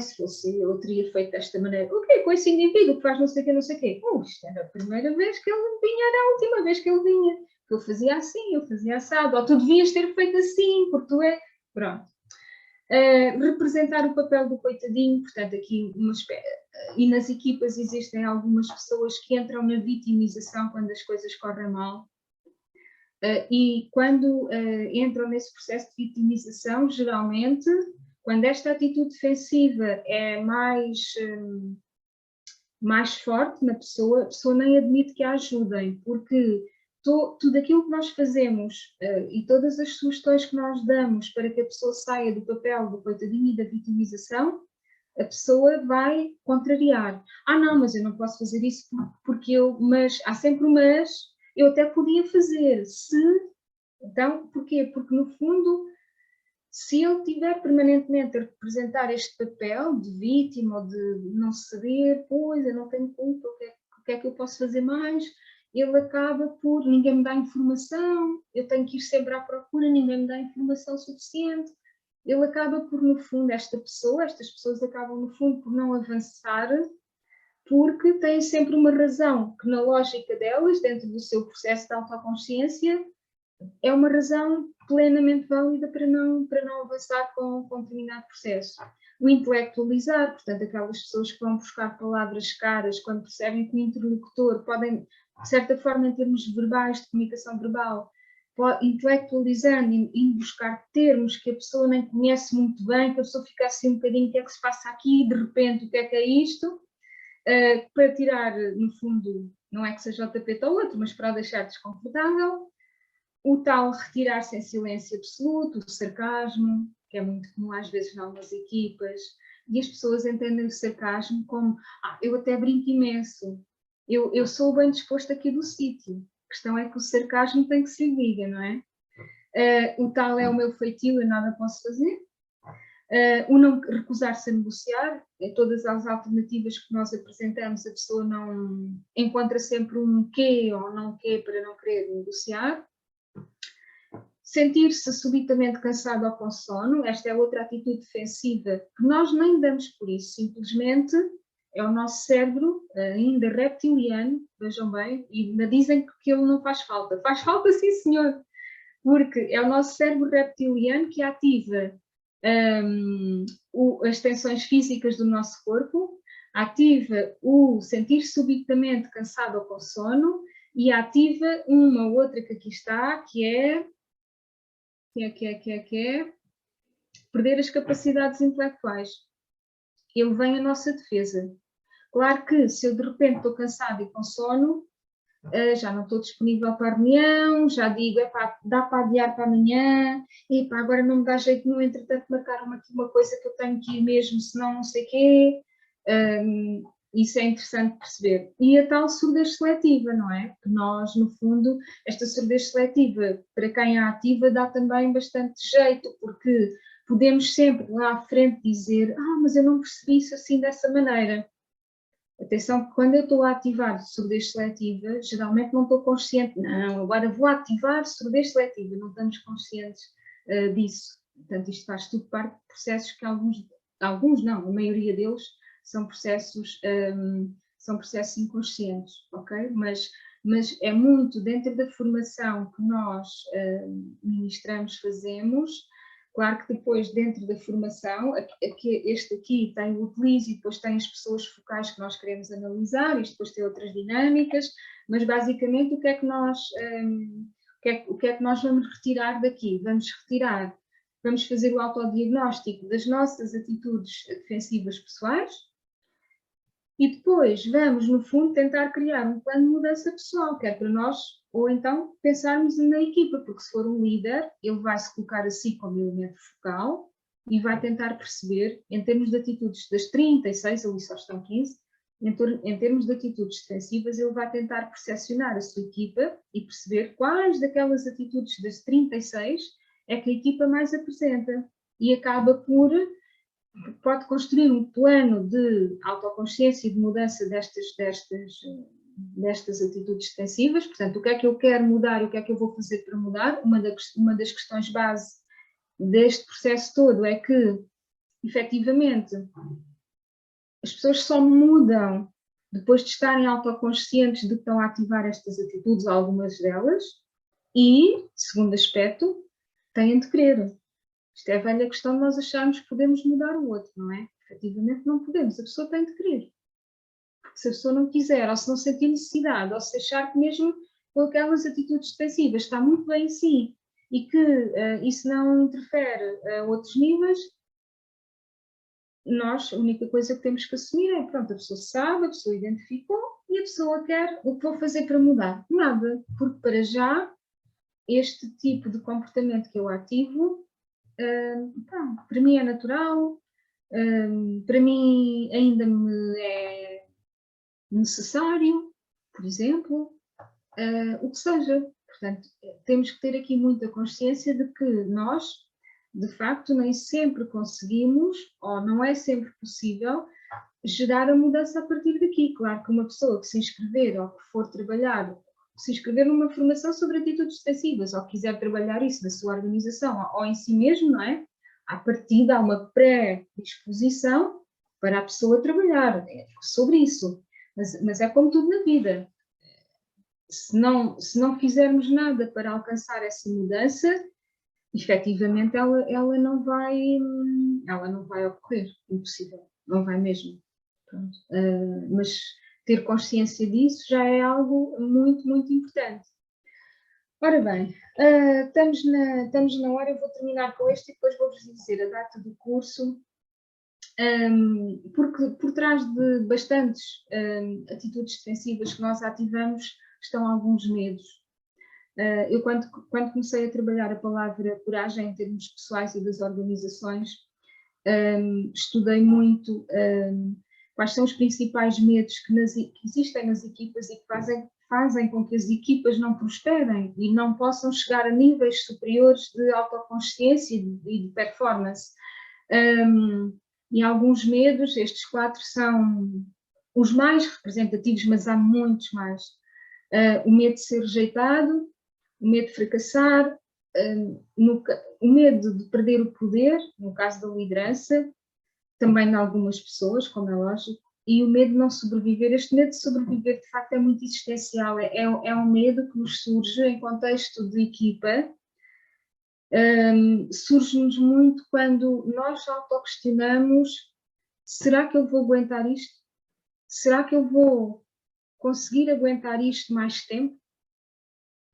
se fosse eu teria feito desta maneira. O que é com esse indivíduo que faz não sei o quê, não sei o quê? Isto era a primeira vez que ele vinha, era a última vez que ele vinha. Que eu fazia assim, eu fazia assado. Ou tu devias ter feito assim, porque tu é... Pronto. Representar o papel do coitadinho, portanto, aqui e nas equipas existem algumas pessoas que entram na vitimização quando as coisas correm mal, e quando entram nesse processo de vitimização, geralmente, quando esta atitude defensiva é mais forte na pessoa, a pessoa nem admite que a ajudem, porque tudo aquilo que nós fazemos e todas as sugestões que nós damos para que a pessoa saia do papel do coitadinho e da vitimização, a pessoa vai contrariar. Não, mas eu não posso fazer isso mas há sempre um mas, eu até podia fazer, então, porquê? Porque no fundo, se eu estiver permanentemente a representar este papel de vítima ou de não ceder, pois eu não tenho culpa, o que é que eu posso fazer mais? ele acaba por, ninguém me dá informação, eu tenho que ir sempre à procura, ninguém me dá informação suficiente. Ele acaba por, no fundo, estas pessoas acabam, no fundo, por não avançar, porque têm sempre uma razão que, na lógica delas, dentro do seu processo de autoconsciência, é uma razão plenamente válida para não avançar com determinado processo. O intelectualizar, portanto, aquelas pessoas que vão buscar palavras caras quando percebem que o interlocutor podem, de certa forma, em termos verbais, de comunicação verbal, intelectualizando e buscar termos que a pessoa nem conhece muito bem, que a pessoa fica assim um bocadinho, o que é que se passa aqui, de repente, o que é isto, para tirar, no fundo, não é que seja o tapete ao outro, mas para o deixar desconfortável. O tal retirar-se em silêncio absoluto, o sarcasmo, que é muito comum às vezes em algumas equipas, e as pessoas entendem o sarcasmo como, eu até brinco imenso, eu sou bem disposto aqui do sítio. A questão é que o sarcasmo tem que se liga, não é? O tal é o meu feitio, eu nada posso fazer. O não recusar-se a negociar, em todas as alternativas que nós apresentamos, a pessoa não encontra sempre um quê ou não quê para não querer negociar. Sentir-se subitamente cansado ou com sono, esta é outra atitude defensiva que nós nem damos por isso, simplesmente é o nosso cérebro, ainda reptiliano, vejam bem, e ainda dizem que ele não faz falta. Faz falta sim, senhor, porque é o nosso cérebro reptiliano que ativa as tensões físicas do nosso corpo, ativa o sentir subitamente cansado ou com sono e ativa uma outra que aqui está, que é perder as capacidades intelectuais. Ele vem à nossa defesa. Claro que se eu de repente estou cansada e com sono, já não estou disponível para a reunião, já digo, dá para adiar para amanhã, agora não me dá jeito nenhum, entretanto marcaram aqui uma coisa que eu tenho que ir mesmo, senão não sei o quê. Isso é interessante perceber. E a tal surdez seletiva, não é? Que nós, no fundo, esta surdez seletiva, para quem a ativa, dá também bastante jeito, porque podemos sempre lá à frente dizer, mas eu não percebi isso assim dessa maneira. Atenção que quando eu estou a ativar surdez seletiva, geralmente não estou consciente, não, agora vou ativar surdez seletiva, não estamos conscientes disso. Portanto, isto faz tudo parte de processos que alguns não, a maioria deles, são processos inconscientes, ok? Mas é muito dentro da formação que nós ministramos, fazemos. Claro que depois, dentro da formação, este aqui tem o utilizo e depois tem as pessoas focais que nós queremos analisar, isto depois tem outras dinâmicas, mas basicamente o que é que nós vamos retirar daqui? Vamos fazer o autodiagnóstico das nossas atitudes defensivas pessoais, e depois vamos, no fundo, tentar criar um plano de mudança pessoal, quer para nós, ou então pensarmos na equipa, porque se for um líder, ele vai se colocar a si como elemento focal e vai tentar perceber, em termos de atitudes das 36, ali só estão 15, em termos de atitudes defensivas, ele vai tentar percepcionar a sua equipa e perceber quais daquelas atitudes das 36 é que a equipa mais apresenta. E acaba pode construir um plano de autoconsciência e de mudança destas atitudes defensivas. Portanto, o que é que eu quero mudar e o que é que eu vou fazer para mudar? Uma das questões base deste processo todo é que, efetivamente, as pessoas só mudam depois de estarem autoconscientes de que estão a ativar estas atitudes, algumas delas, e, segundo aspecto, têm de querer. Isto é a velha questão de nós acharmos que podemos mudar o outro, não é? Efetivamente não podemos, a pessoa tem de querer. Porque se a pessoa não quiser, ou se não sentir necessidade, ou se achar que mesmo com aquelas atitudes defensivas está muito bem em si e que isso não interfere a outros níveis, nós, a única coisa que temos que assumir é, pronto, a pessoa sabe, a pessoa identificou e a pessoa quer, o que vou fazer para mudar? Nada, porque para já este tipo de comportamento que eu ativo para mim é natural, para mim ainda me é necessário, por exemplo, o que seja. Portanto, temos que ter aqui muita consciência de que nós, de facto, nem sempre conseguimos, ou não é sempre possível, gerar a mudança a partir daqui. Claro que uma pessoa que se inscrever ou que for trabalhar se inscrever numa formação sobre atitudes defensivas, ou quiser trabalhar isso na sua organização ou em si mesmo, não é? À partida há uma pré-disposição para a pessoa trabalhar sobre isso. Mas é como tudo na vida. Se não fizermos nada para alcançar essa mudança, efetivamente ela não vai ocorrer, impossível, não vai mesmo. Mas ter consciência disso já é algo muito, muito importante. Ora bem, estamos na hora, eu vou terminar com este e depois vou-vos dizer a data do curso, porque por trás de bastantes atitudes defensivas que nós ativamos estão alguns medos. Eu, quando comecei a trabalhar a palavra coragem em termos pessoais e das organizações, estudei muito quais são os principais medos que existem nas equipas e que fazem com que as equipas não prosperem e não possam chegar a níveis superiores de autoconsciência e de performance. E alguns medos, estes 4 são os mais representativos, mas há muitos mais. O medo de ser rejeitado, o medo de fracassar, o medo de perder o poder, no caso da liderança, também de algumas pessoas, como é lógico, e o medo de não sobreviver. Este medo de sobreviver, de facto, é muito existencial, é um medo que nos surge em contexto de equipa, surge-nos muito quando nós autoquestionamos: será que eu vou aguentar isto? Será que eu vou conseguir aguentar isto mais tempo?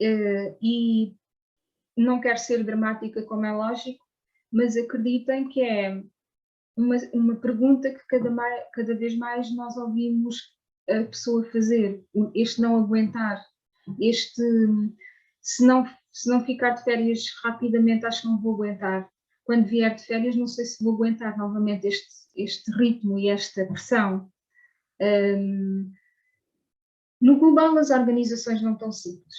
E não quero ser dramática, como é lógico, mas acreditem que é uma pergunta que cada vez mais nós ouvimos a pessoa fazer, este não aguentar, se não ficar de férias rapidamente, acho que não vou aguentar. Quando vier de férias, não sei se vou aguentar novamente este ritmo e esta pressão. No global, as organizações não estão simples,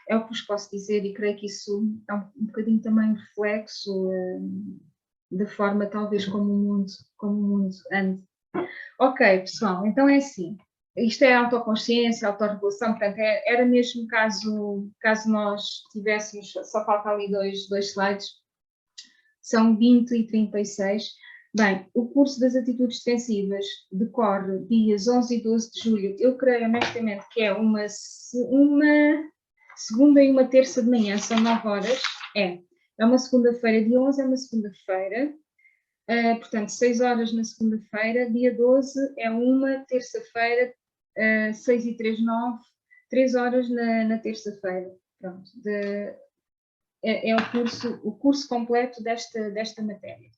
é o que vos posso dizer, e creio que isso é um bocadinho também reflexo da forma, talvez, como o mundo anda. Ok, pessoal, então é assim. Isto é autoconsciência, autorregulação, portanto, era mesmo caso nós tivéssemos, só falta ali dois slides, são 20 e 36. Bem, o curso das atitudes defensivas decorre dias 11 e 12 de julho. Eu creio, honestamente, que é uma segunda e uma terça de manhã, são 9 horas. É uma segunda-feira, dia 11 é uma segunda-feira. Portanto, 6 horas na segunda-feira, dia 12 é uma terça-feira, 6 e 3, 9, 3 horas na terça-feira. Pronto, é o curso completo desta matéria.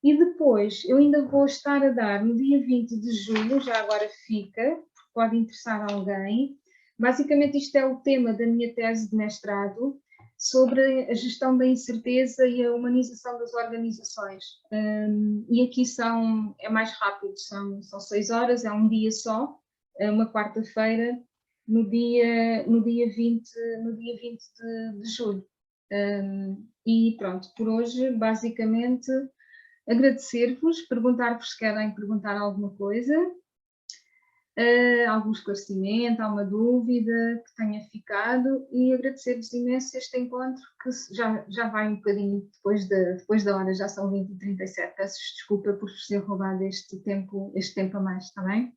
E depois, eu ainda vou estar a dar, no dia 20 de julho, já agora fica, porque pode interessar alguém. Basicamente, isto é o tema da minha tese de mestrado, sobre a gestão da incerteza e a humanização das organizações. E aqui é mais rápido, são 6 horas, é um dia só, uma quarta-feira, no dia 20 de julho. E pronto, por hoje, basicamente, agradecer-vos, perguntar-vos se querem perguntar alguma coisa, algum esclarecimento, alguma dúvida que tenha ficado, e agradecer-vos imenso este encontro, que já vai um bocadinho depois da hora, já são 20h37. Peço desculpa por vos ter roubado este tempo a mais, está bem?